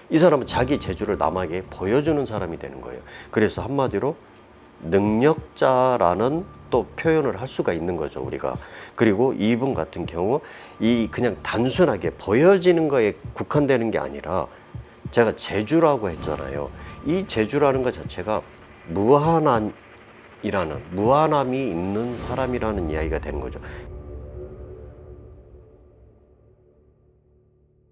이 사람은 자기 재주를 남에게 보여주는 사람이 되는 거예요. 그래서 한마디로 능력자라는 또 표현을 할 수가 있는 거죠, 우리가. 그리고 이분 같은 경우 이 그냥 단순하게 보여지는 거에 국한되는 게 아니라 제가 재주라고 했잖아요. 이 재주라는 것 자체가 무한함이 있는 사람이라는 이야기가 되는 거죠.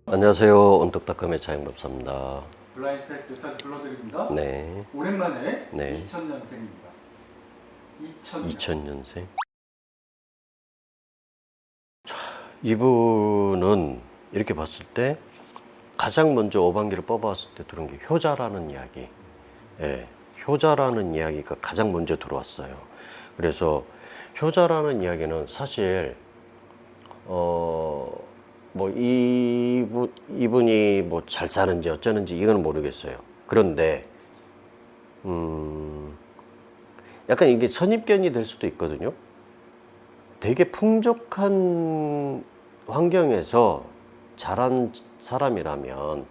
안녕하세요, 언덕닷컴의 차영법사입니다. 블라인드 테스트 사진 불러드립니다. 네. 오랜만에 네. 2000년생입니다. 2000년생. 이분은 이렇게 봤을 때 가장 먼저 오반기를 뽑아왔을 때 들은 게 효자라는 이야기. 예, 효자라는 이야기가 가장 먼저 들어왔어요. 그래서 효자라는 이야기는 사실 뭐 이분이 뭐 잘 사는지 어쩌는지 이건 모르겠어요. 그런데 약간 이게 선입견이 될 수도 있거든요. 되게 풍족한 환경에서 자란 사람이라면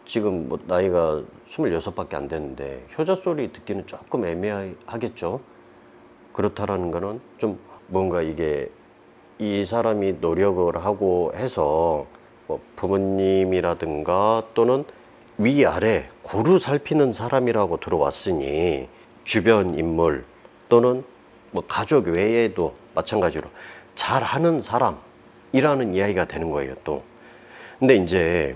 지금 뭐 나이가 26밖에 안 됐는데 효자 소리 듣기는 조금 애매하겠죠. 그렇다라는 거는 좀 뭔가 이게 이 사람이 노력을 하고 해서 뭐 부모님이라든가 또는 위아래 고루 살피는 사람이라고 들어왔으니 주변 인물 또는 뭐 가족 외에도 마찬가지로 잘하는 사람이라는 이야기가 되는 거예요, 또. 근데 이제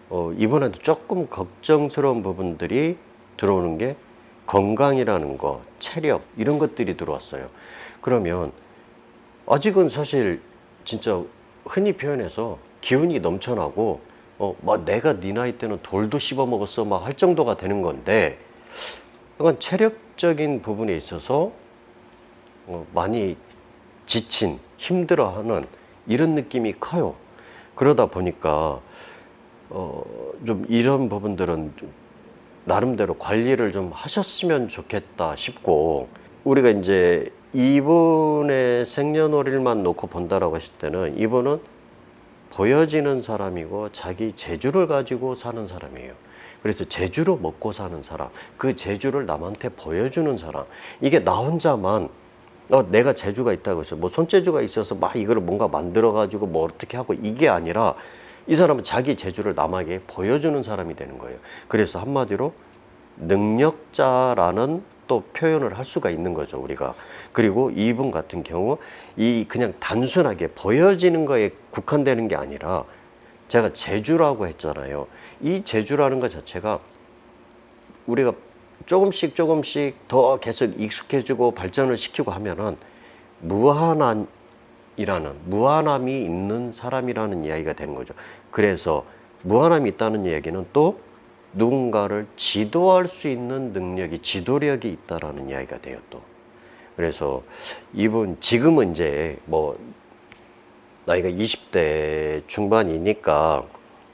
이분한테 조금 걱정스러운 부분들이 들어오는 게 건강이라는 거, 체력 이런 것들이 들어왔어요. 그러면 아직은 사실 진짜 흔히 표현해서 기운이 넘쳐나고 막 내가 네 나이 때는 돌도 씹어 먹었어 막 할 정도가 되는 건데 약간 체력적인 부분에 있어서 많이 지친, 힘들어하는 이런 느낌이 커요. 그러다 보니까 좀 이런 부분들은 좀 나름대로 관리를 좀 하셨으면 좋겠다 싶고, 우리가 이제 이분의 생년월일만 놓고 본다라고 했을 때는 이분은 보여지는 사람이고 자기 재주를 가지고 사는 사람이에요. 그래서 재주로 먹고 사는 사람, 그 재주를 남한테 보여주는 사람, 이게 나 혼자만 내가 재주가 있다고 해서 뭐 손재주가 있어서 막 이거를 뭔가 만들어 가지고 뭐 어떻게 하고 이게 아니라 이 사람은 자기 재주를 남에게 보여주는 사람이 되는 거예요. 그래서 한마디로 능력자라는 또 표현을 할 수가 있는 거죠, 우리가. 그리고 이분 같은 경우 이 그냥 단순하게 보여지는 거에 국한되는 게 아니라 제가 재주라고 했잖아요. 이 재주라는 것 자체가 우리가 조금씩 더 계속 익숙해지고 발전을 시키고 하면은 무한함이 있는 사람이라는 이야기가 되는 거죠. 그래서 무한함이 있다는 이야기는 또 누군가를 지도할 수 있는 능력이, 지도력이 있다라는 이야기가 돼요, 또. 그래서 이분 지금은 이제 뭐 나이가 20대 중반이니까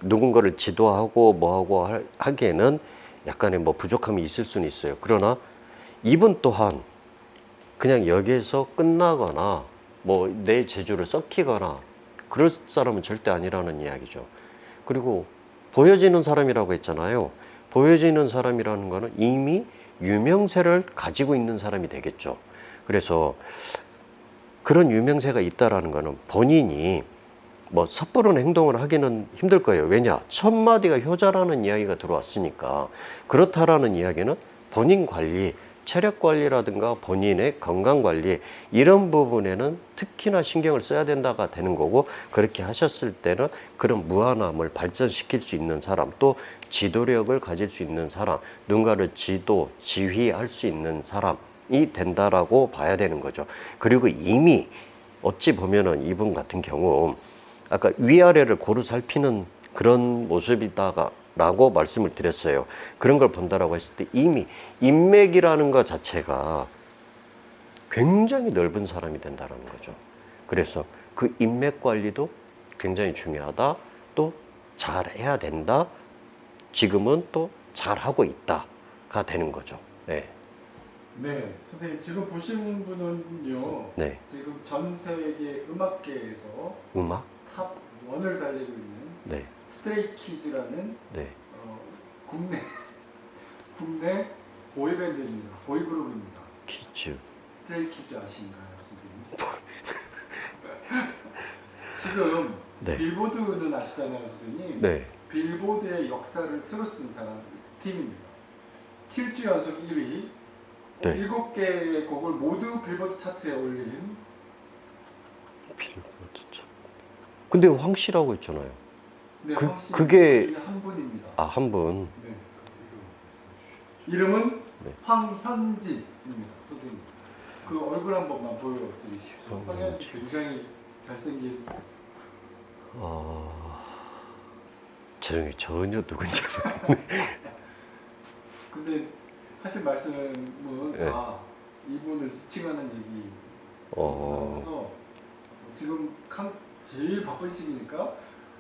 누군가를 지도하고 뭐하고 하기에는 약간의 뭐 부족함이 있을 수는 있어요. 그러나 이분 또한 그냥 여기에서 끝나거나 뭐 내 재주를 썩히거나 그럴 사람은 절대 아니라는 이야기죠. 그리고 보여지는 사람이라고 했잖아요. 보여지는 사람이라는 거는 이미 유명세를 가지고 있는 사람이 되겠죠. 그래서 그런 유명세가 있다라는 거는 본인이 뭐 섣부른 행동을 하기는 힘들 거예요. 왜냐? 첫 마디가 효자라는 이야기가 들어왔으니까. 그렇다라는 이야기는 본인 관리, 체력 관리라든가 본인의 건강 관리 이런 부분에는 특히나 신경을 써야 된다가 되는 거고, 그렇게 하셨을 때는 그런 무한함을 발전시킬 수 있는 사람, 또 지도력을 가질 수 있는 사람, 누군가를 지휘할 수 있는 사람이 된다라고 봐야 되는 거죠. 그리고 이미 어찌 보면은 이분 같은 경우 아까 위아래를 고루 살피는 그런 모습이다라고 말씀을 드렸어요. 그런 걸 본다라고 했을 때 이미 인맥이라는 것 자체가 굉장히 넓은 사람이 된다는 거죠. 그래서 그 인맥 관리도 굉장히 중요하다. 또 잘해야 된다. 지금은 또 잘하고 있다가 되는 거죠. 네. 네, 선생님 지금 보시는 분은요. 네. 지금 전 세계 음악계에서 음악? 탑 1을 달리고 있는 네. 스트레이키즈라는 네. 국내 보이밴드입니다. 보이그룹입니다. 키즈. 스트레이키즈 아신가요, 선생님? 지금 네. 빌보드는 아시잖아요, 선생님. 네. 빌보드의 역사를 새로 쓴 사람 팀입니다. 7주 연속 1위, 네. 7개의 곡을 모두 빌보드 차트에 올린. 빌보드 참. 근데 황 씨라고 했잖아요. 네, 그- 황 씨 그게- 중에 한 분입니다. 아, 한 분. 네. 이름은 네. 황현진입니다, 선생님. 그 얼굴 한 번만 보여드리십시오. 황현진. 황현진 굉장히 잘생긴. 전혀 누군지. 근데 하신 말씀은 네. 다 이분을 지칭하는 얘기. 어, 그래서 지금 제일 바쁜 시기니까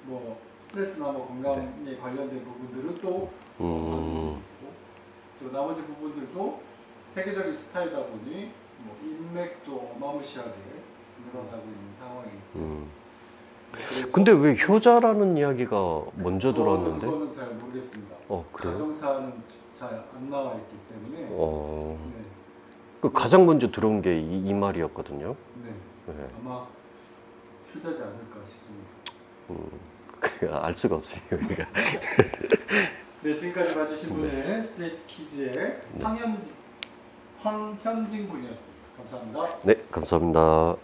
뭐 스트레스나 뭐 건강에 관련된 부분들은 또 또 나머지 부분들도 세계적인 스타일이다 보니 뭐 인맥도 어마무시하게 늘어나고 있는 상황이고. 그래서 근데 왜 효자라는 이야기가 먼저 들어왔는데? 그거는 잘 모르겠습니다. 그래요? 가정사는 잘 안 나와 있기 때문에. 네. 그 가장 먼저 들어온 게 이 말이었거든요. 네. 네. 아마 효자지 않을까 싶습니다. 알 수가 없어요, 우리가. 네, 지금까지 봐주신 분은 스트레이트 키즈의 황현진 군이었습니다. 감사합니다. 네, 감사합니다.